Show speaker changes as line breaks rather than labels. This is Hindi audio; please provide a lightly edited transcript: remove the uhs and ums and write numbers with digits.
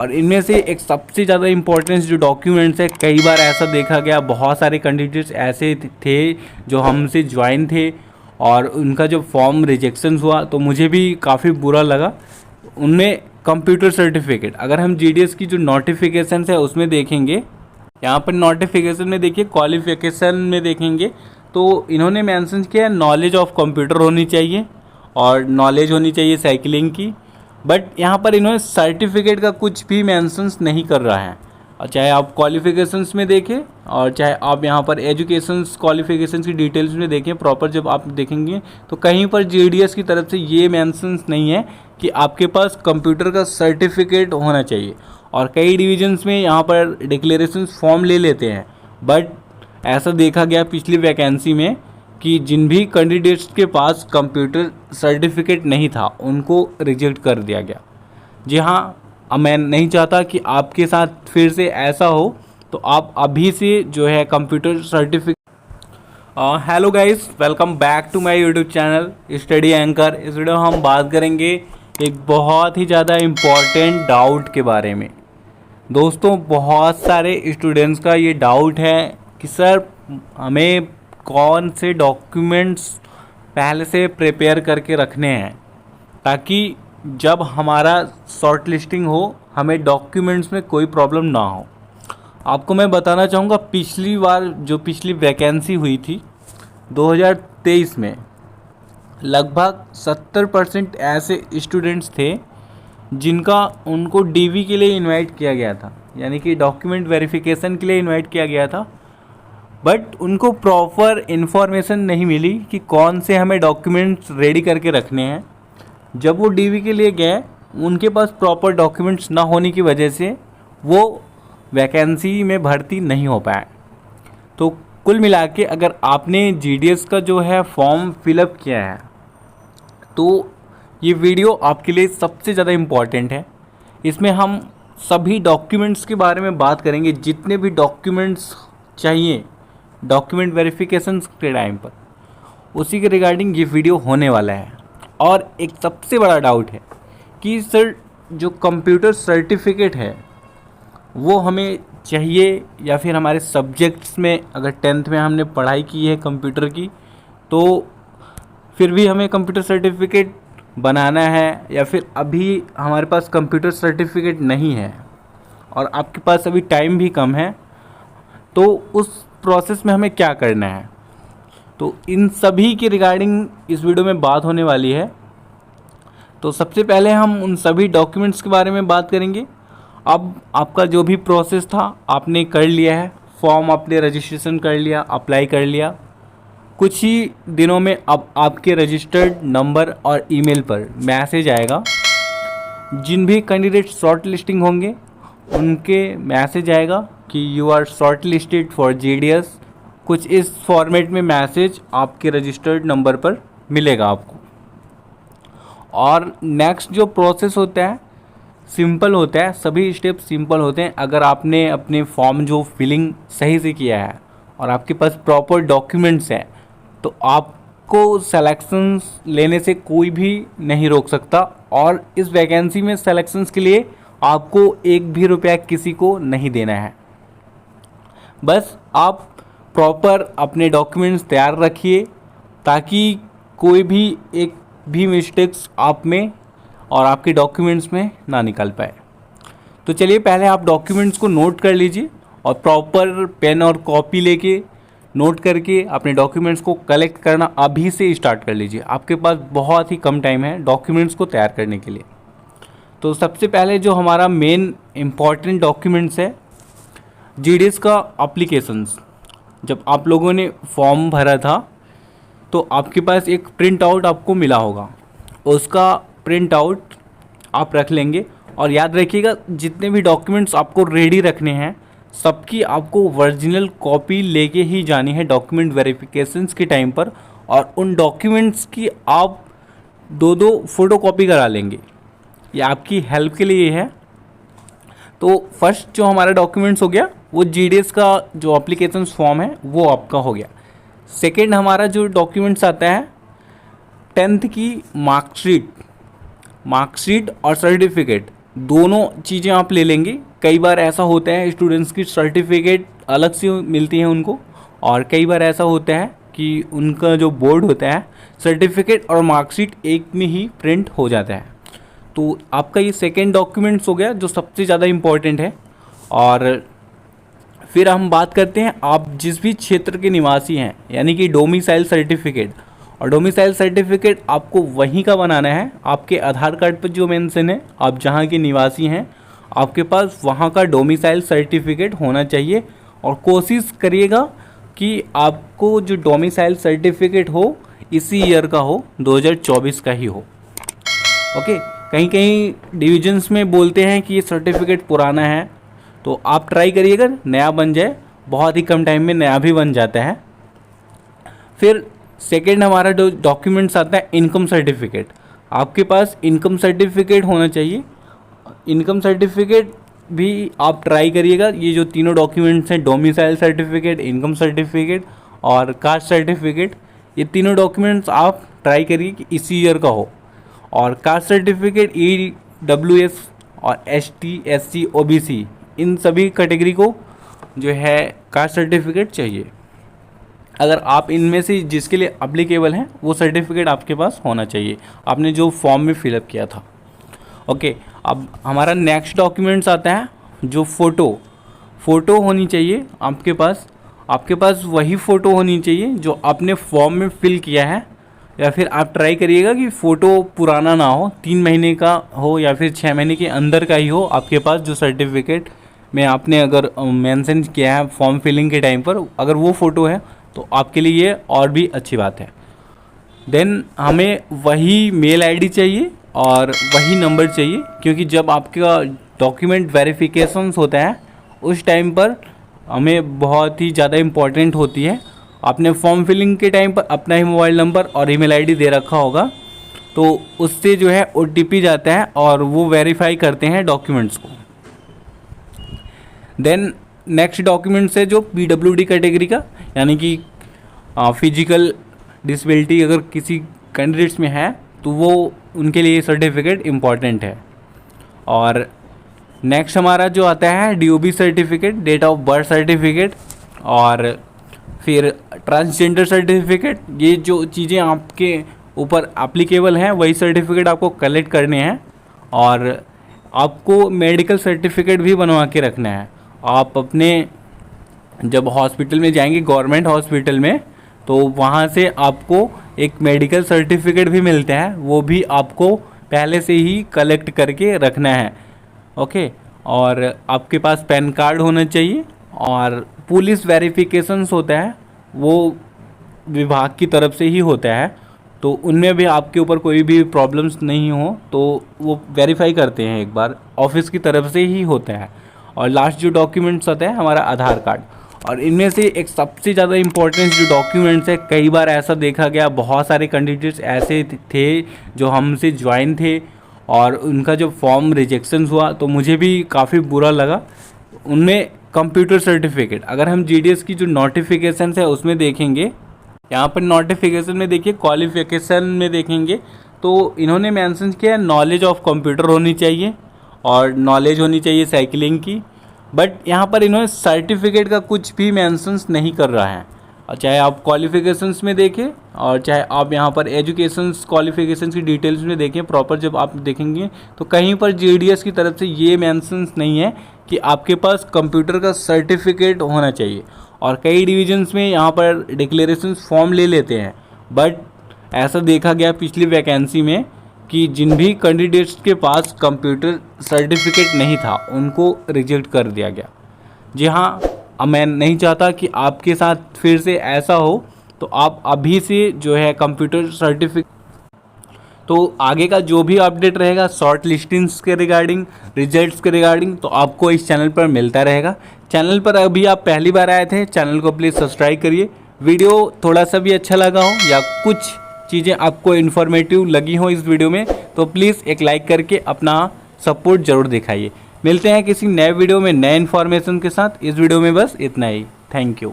और इनमें से एक सबसे ज़्यादा इम्पोर्टेंस जो डॉक्यूमेंट्स है, कई बार ऐसा देखा गया बहुत सारे कैंडिडेट्स ऐसे थे जो हमसे ज्वाइन थे और उनका जब फॉर्म रिजेक्शन हुआ तो मुझे भी काफ़ी बुरा लगा। उनमें कंप्यूटर सर्टिफिकेट, अगर हम जीडीएस की जो नोटिफिकेशन है उसमें देखेंगे, यहाँ पर नोटिफिकेशन में देखिए क्वालिफिकेशन में देखेंगे तो इन्होंने मेंशन किया नॉलेज ऑफ कंप्यूटर होनी चाहिए और नॉलेज होनी चाहिए साइकिलिंग की, बट यहाँ पर इन्होंने सर्टिफिकेट का कुछ भी मेंशंस नहीं कर रहा है। और चाहे आप क्वालिफिकेशंस में देखें और चाहे आप यहाँ पर एजुकेशंस क्वालिफिकेशंस की डिटेल्स में देखें, प्रॉपर जब आप देखेंगे तो कहीं पर जीडीएस की तरफ से ये मेंशंस नहीं है कि आपके पास कंप्यूटर का सर्टिफिकेट होना चाहिए। और कई डिविजन्स में यहाँ पर डिक्लेरेशन फॉर्म ले लेते हैं, बट ऐसा देखा गया पिछली वैकेंसी में कि जिन भी कैंडिडेट्स के पास कंप्यूटर सर्टिफिकेट नहीं था उनको रिजेक्ट कर दिया गया। जी हाँ, अब मैं नहीं चाहता कि आपके साथ फिर से ऐसा हो, तो आप अभी से जो है computer certificate. Hello guys, welcome back to my YouTube channel Study Anchor. इस वीडियो में हम बात करेंगे एक बहुत ही ज़्यादा इम्पॉर्टेंट डाउट के बारे में। दोस्तों, बहुत सारे स्टूडेंट्स का ये डाउट है कि सर हमें कौन से डॉक्यूमेंट्स पहले से प्रिपेयर करके रखने हैं ताकि जब हमारा शॉर्ट लिस्टिंग हो हमें डॉक्यूमेंट्स में कोई प्रॉब्लम ना हो। आपको मैं बताना चाहूँगा, पिछली बार जो पिछली वैकेंसी हुई थी 2023 में, लगभग 70% ऐसे स्टूडेंट्स थे जिनका उनको डीवी के लिए इनवाइट किया गया था, यानी कि डॉक्यूमेंट वेरिफिकेशन के लिए इनवाइट किया गया था, बट उनको प्रॉपर इन्फॉर्मेशन नहीं मिली कि कौन से हमें डॉक्यूमेंट्स रेडी करके रखने हैं। जब वो डीवी के लिए गए, उनके पास प्रॉपर डॉक्यूमेंट्स ना होने की वजह से वो वैकेंसी में भर्ती नहीं हो पाए। तो कुल मिला के अगर आपने जीडीएस का जो है फॉर्म फिलअप किया है तो ये वीडियो आपके लिए सबसे ज़्यादा इम्पॉर्टेंट है। इसमें हम सभी डॉक्यूमेंट्स के बारे में बात करेंगे, जितने भी डॉक्यूमेंट्स चाहिए डॉक्यूमेंट वेरिफिकेशन के टाइम पर, उसी के रिगार्डिंग ये वीडियो होने वाला है। और एक सबसे बड़ा डाउट है कि सर जो कंप्यूटर सर्टिफिकेट है वो हमें चाहिए या फिर हमारे सब्जेक्ट्स में, अगर 10th में हमने पढ़ाई की है कंप्यूटर की तो फिर भी हमें कंप्यूटर सर्टिफिकेट बनाना है, या फिर अभी हमारे पास कंप्यूटर सर्टिफिकेट नहीं है और आपके पास अभी टाइम भी कम है, तो उस प्रोसेस में हमें क्या करना है। तो इन सभी के रिगार्डिंग इस वीडियो में बात होने वाली है। तो सबसे पहले हम उन सभी डॉक्यूमेंट्स के बारे में बात करेंगे। अब आपका जो भी प्रोसेस था आपने कर लिया है, फॉर्म आपने रजिस्ट्रेशन कर लिया, अप्लाई कर लिया, कुछ ही दिनों में अब आपके रजिस्टर्ड नंबर और ईमेल पर मैसेज आएगा। जिन भी कैंडिडेट शॉर्ट लिस्टिंग होंगे उनके मैसेज आएगा कि you are shortlisted for GDS. कुछ इस फॉर्मेट में मैसेज आपके रजिस्टर्ड नंबर पर मिलेगा आपको। और नेक्स्ट जो प्रोसेस होता है सिंपल होता है, सभी स्टेप सिंपल होते हैं। अगर आपने अपने फॉर्म जो फिलिंग सही से किया है और आपके पास प्रॉपर डॉक्यूमेंट्स हैं तो आपको सेलेक्शंस लेने से कोई भी नहीं रोक सकता। और इस वैकेंसी में सेलेक्शंस के लिए आपको एक भी रुपया किसी को नहीं देना है। बस आप प्रॉपर अपने डॉक्यूमेंट्स तैयार रखिए ताकि कोई भी एक भी मिस्टेक्स आप में और आपके डॉक्यूमेंट्स में ना निकल पाए। तो चलिए पहले आप डॉक्यूमेंट्स को नोट कर लीजिए और प्रॉपर पेन और कॉपी लेके नोट करके अपने डॉक्यूमेंट्स को कलेक्ट करना अभी से स्टार्ट कर लीजिए। आपके पास बहुत ही कम टाइम है डॉक्यूमेंट्स को तैयार करने के लिए। तो सबसे पहले जो हमारा मेन इम्पॉर्टेंट डॉक्यूमेंट्स है, जीडीएस का एप्लीकेशंस। जब आप लोगों ने फॉर्म भरा था तो आपके पास एक प्रिंट आउट आपको मिला होगा, उसका प्रिंट आउट आप रख लेंगे। और याद रखिएगा जितने भी डॉक्यूमेंट्स आपको रेडी रखने हैं सबकी आपको ओरिजिनल कॉपी लेके ही जानी है डॉक्यूमेंट वेरिफिकेशंस के टाइम पर। और उन डॉक्यूमेंट्स की आप 2-2 फोटो कॉपी करा लेंगे, ये आपकी हेल्प के लिए है। तो फर्स्ट जो हमारा डॉक्यूमेंट्स हो गया वो जीडीएस का जो एप्लीकेशन फॉर्म है वो आपका हो गया। सेकेंड हमारा जो डॉक्यूमेंट्स आता है 10th की मार्कशीट और सर्टिफिकेट। दोनों चीज़ें आप ले लेंगे। कई बार ऐसा होता है स्टूडेंट्स की सर्टिफिकेट अलग से मिलती है उनको, और कई बार ऐसा होता है कि उनका जो बोर्ड होता है सर्टिफिकेट और मार्कशीट एक में ही प्रिंट हो जाता है। तो आपका ये सेकेंड डॉक्यूमेंट्स हो गया जो सबसे ज़्यादा इम्पॉर्टेंट है। और फिर हम बात करते हैं आप जिस भी क्षेत्र के निवासी हैं, यानी कि डोमिसाइल सर्टिफिकेट। और डोमिसाइल सर्टिफिकेट आपको वहीं का बनाना है, आपके आधार कार्ड पर जो मेंशन है आप जहाँ के निवासी हैं आपके पास वहाँ का डोमिसाइल सर्टिफिकेट होना चाहिए। और कोशिश करिएगा कि आपको जो डोमिसाइल सर्टिफिकेट हो इसी ईयर का हो, 2024 का ही हो। ओके, कहीं कहीं डिविजन्स में बोलते हैं कि ये सर्टिफिकेट पुराना है, तो आप ट्राई करिएगा नया बन जाए, बहुत ही कम टाइम में नया भी बन जाता है। फिर सेकेंड हमारा जो डॉक्यूमेंट्स आता है इनकम सर्टिफिकेट। आपके पास इनकम सर्टिफिकेट होना चाहिए। इनकम सर्टिफिकेट भी आप ट्राई करिएगा, ये जो तीनों डॉक्यूमेंट्स हैं डोमिसाइल सर्टिफिकेट, इनकम सर्टिफिकेट और कास्ट सर्टिफिकेट, ये तीनों डॉक्यूमेंट्स आप ट्राई करिए कि इसी ईयर का हो। और कास्ट सर्टिफिकेट EWS और ST SC OBC इन सभी कैटेगरी को जो है कास्ट सर्टिफिकेट चाहिए। अगर आप इनमें से जिसके लिए अप्लीकेबल हैं वो सर्टिफिकेट आपके पास होना चाहिए, आपने जो फॉर्म में फिलअप किया था। ओके, अब हमारा नेक्स्ट डॉक्यूमेंट्स आता है जो फ़ोटो होनी चाहिए आपके पास वही फ़ोटो होनी चाहिए जो आपने फॉर्म में फिल किया है। या फिर आप ट्राई करिएगा कि फ़ोटो पुराना ना हो, 3 महीने का हो या फिर 6 महीने के अंदर का ही हो आपके पास जो सर्टिफिकेट में आपने अगर मेंशन किया है फॉर्म फिलिंग के टाइम पर, अगर वो फ़ोटो है तो आपके लिए ये और भी अच्छी बात है। देन हमें वही मेल आईडी चाहिए और वही नंबर चाहिए, क्योंकि जब आपका डॉक्यूमेंट वेरिफिकेशंस होता है उस टाइम पर हमें बहुत ही ज़्यादा इम्पॉर्टेंट होती है। आपने फॉर्म फिलिंग के टाइम पर अपना ही मोबाइल नंबर और ईमेल आईडी दे रखा होगा, तो उससे जो है OTP जाता है और वो वेरीफाई करते हैं डॉक्यूमेंट्स को। देन नेक्स्ट डॉक्यूमेंट्स है जो PWD कैटेगरी का, यानी कि फिजिकल डिसेबिलिटी अगर किसी कैंडिडेट्स में है तो वो उनके लिए सर्टिफिकेट इम्पॉर्टेंट है। और नेक्स्ट हमारा जो आता है DOB certificate, date of birth certificate, और फिर ट्रांसजेंडर सर्टिफिकेट। ये जो चीज़ें आपके ऊपर एप्लीकेबल हैं वही सर्टिफिकेट आपको कलेक्ट करने हैं। और आपको मेडिकल सर्टिफिकेट भी बनवा के रखना है। आप अपने जब हॉस्पिटल में जाएंगे गवर्नमेंट हॉस्पिटल में, तो वहाँ से आपको एक मेडिकल सर्टिफिकेट भी मिलता है, वो भी आपको पहले से ही कलेक्ट करके रखना है। ओके, और आपके पास पैन कार्ड होना चाहिए। और पुलिस वेरिफिकेशंस होता है वो विभाग की तरफ से ही होता है, तो उनमें भी आपके ऊपर कोई भी प्रॉब्लम्स नहीं हो तो वो वेरीफाई करते हैं, एक बार ऑफिस की तरफ से ही होता है। और लास्ट जो डॉक्यूमेंट्स होता है हमारा आधार कार्ड। और इनमें से एक सबसे ज़्यादा इम्पोर्टेंट जो डॉक्यूमेंट्स है, कई बार ऐसा देखा गया बहुत सारे कैंडिडेट्स ऐसे थे जो हमसे ज्वाइन थे और उनका जब फॉर्म रिजेक्शन हुआ तो मुझे भी काफ़ी बुरा लगा। उनमें कंप्यूटर सर्टिफिकेट, अगर हम GDS की जो नोटिफिकेशन है उसमें देखेंगे, यहाँ पर नोटिफिकेशन में देखिए क्वालिफिकेशन में देखेंगे तो इन्होंने मेंशन किया नॉलेज ऑफ कंप्यूटर होनी चाहिए और नॉलेज होनी चाहिए साइकिलिंग की। बट यहाँ पर इन्होंने सर्टिफिकेट का कुछ भी मेंशंस नहीं कर रहा है। और चाहे आप क्वालिफिकेशंस में देखें और चाहे आप यहाँ पर एजुकेशंस क्वालिफिकेशंस की डिटेल्स में देखें, प्रॉपर जब आप देखेंगे तो कहीं पर GDS की तरफ से ये मेंशंस नहीं है कि आपके पास कंप्यूटर का सर्टिफिकेट होना चाहिए। और कई डिविजन्स में यहाँ पर डिक्लेरेशन फॉर्म ले लेते हैं, बट ऐसा देखा गया पिछली वैकेंसी में कि जिन भी कैंडिडेट्स के पास कंप्यूटर सर्टिफिकेट नहीं था उनको रिजेक्ट कर दिया गया। जी हाँ, अब मैं नहीं चाहता कि आपके साथ फिर से ऐसा हो, तो आप अभी से जो है कंप्यूटर सर्टिफिकेट, तो आगे का जो भी अपडेट रहेगा शॉर्ट लिस्टिंग्स के रिगार्डिंग, रिजल्ट्स के रिगार्डिंग, तो आपको इस चैनल पर मिलता रहेगा। चैनल पर अभी आप पहली बार आए थे, चैनल को प्लीज़ सब्सक्राइब करिए। वीडियो थोड़ा सा भी अच्छा लगा हो या कुछ चीज़ें आपको इन्फॉर्मेटिव लगी हो इस वीडियो में, तो प्लीज़ एक लाइक करके अपना सपोर्ट ज़रूर दिखाइए। मिलते हैं किसी नए वीडियो में नए इन्फॉर्मेशन के साथ। इस वीडियो में बस इतना ही। Thank you.